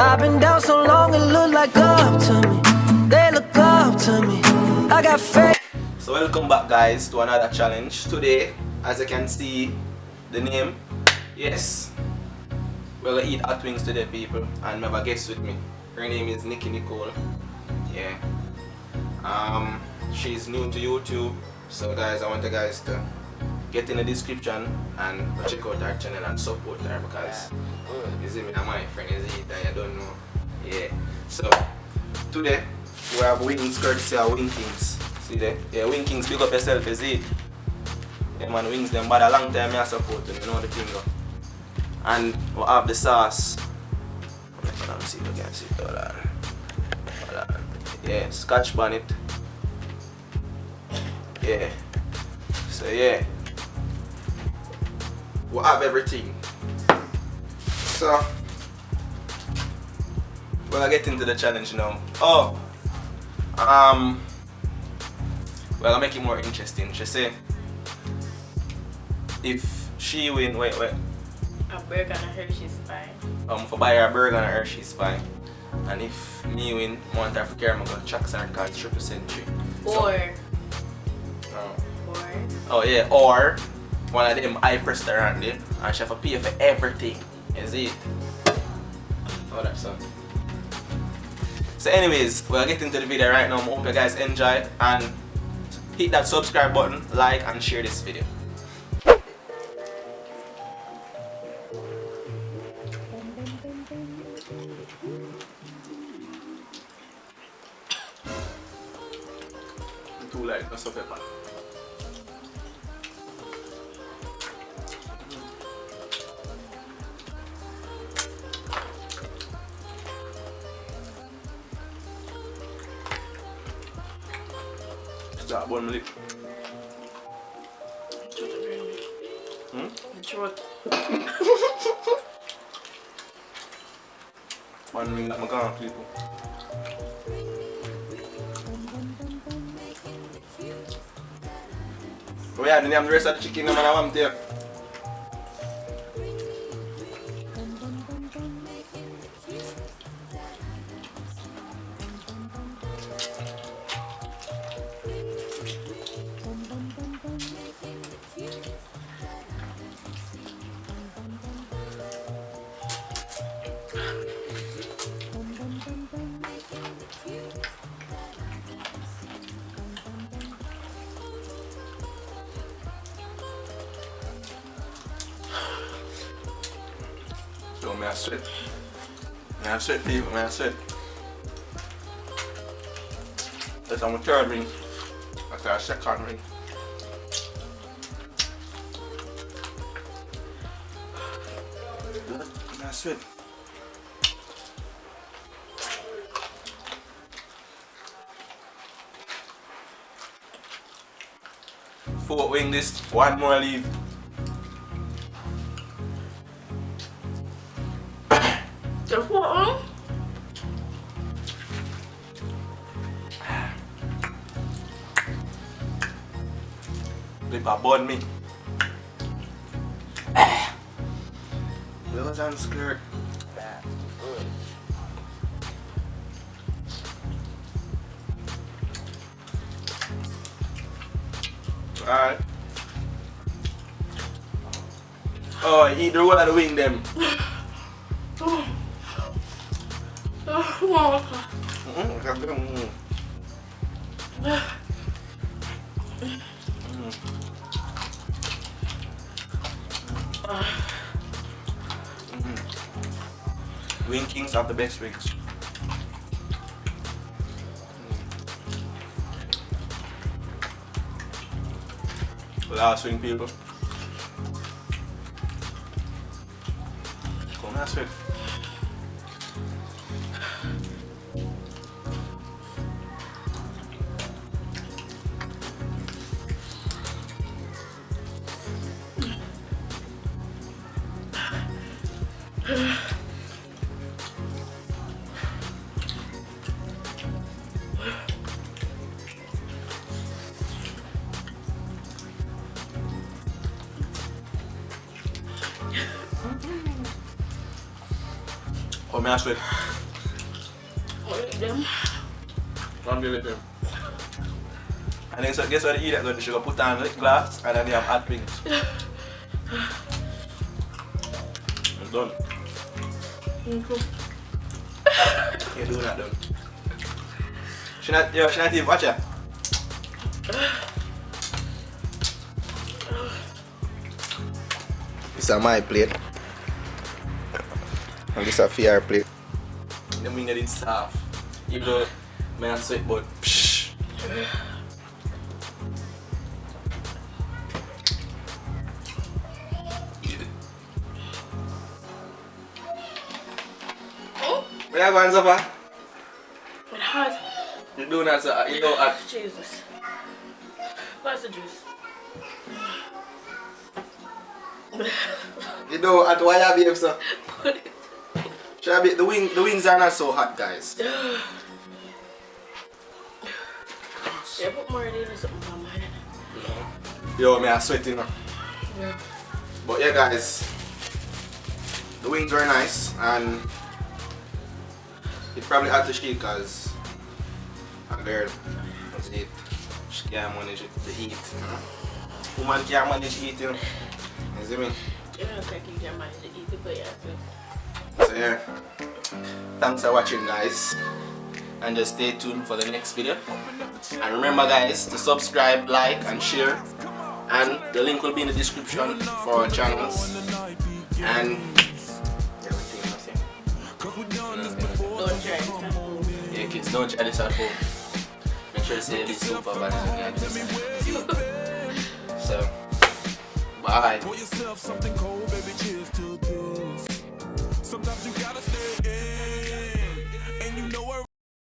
I've been down so long, it look like up to me. They look up to me. I got faith. So welcome back, guys, to another challenge. Today, as you can see the name, yes, we're gonna eat hot wings today, people, and we have a guest with me. Her name is Nikki Nicole. Yeah. She's new to YouTube, so guys, I want you guys to get in the description and check out her channel and support her, because you see me, I'm my friend, is it, and you don't know. Yeah. So today we have wings courtesy of Winkings. See there? Yeah, Winkings, big up yourself, is it? Yeah man, wings them but a long time I support them, you know the thing though. And we have the sauce. Let me see if you can see it. Hold on. Hold on. Yeah, Scotch bonnet. Yeah. So yeah. We have everything. So we're gonna get into the challenge now. Oh. We're gonna make it more interesting. She say if she win, wait. A burger and a Hershey's pie. For buy her a burger and a Hershey's pie. And if me win, I want her to carry my gun tracks and call triple century. Or one of them hype restaurant there, and she have to pay for everything. Is it? Oh, that's so. So anyways, we'll get into the video right now. I hope you guys enjoy and hit that subscribe button, like and share this video. Too light, no pepper. That one milk. One ring that I'm gonna people. Oh yeah, the name the rest of the chicken I'm gonna want there. So may I sweat? May I sweat, people? May I sweat? That's on the third ring. That's our second ring. May I sweat? Four wing this, one more leave. Lip bun me. Little and skirt. Alright. Oh, eat the whole of the wing them. Winkings have the best wings. Last wing, people. Come last wing. Oh, may I sweat? What is them? Don't give it to him. And then so guess what they eat that the sugar put on the glass and then they have hot wings. I'm done. You're doing that done. She not even watch her. This is my plate. And this is a fair plate. The wing that it's soft. Even though I sweat but psh. Where you going, Zapa? It's hot. You doing that, sir? You know what? Jesus. What's the juice? You know at why I behave, sir? Put it. The wings are not so hot, guys. Yeah, put more in or something on my head. Yo, me, I'm sweating now. Yeah. But yeah, guys, the wings are nice and it probably had to shake because a girl must eat. She can't manage the heat. Woman can't manage eating. You see me? You don't think you can manage to eat it, but yeah. So yeah, thanks for watching, guys, and just stay tuned for the next video. And remember, guys, to subscribe, like and share, and the link will be in the description for our channels. And Don't try this at home. yeah, kids, don't try this at home. Make sure to say this super bad. So bye. Pour yourself something cold, baby, cheers to this. Sometimes you gotta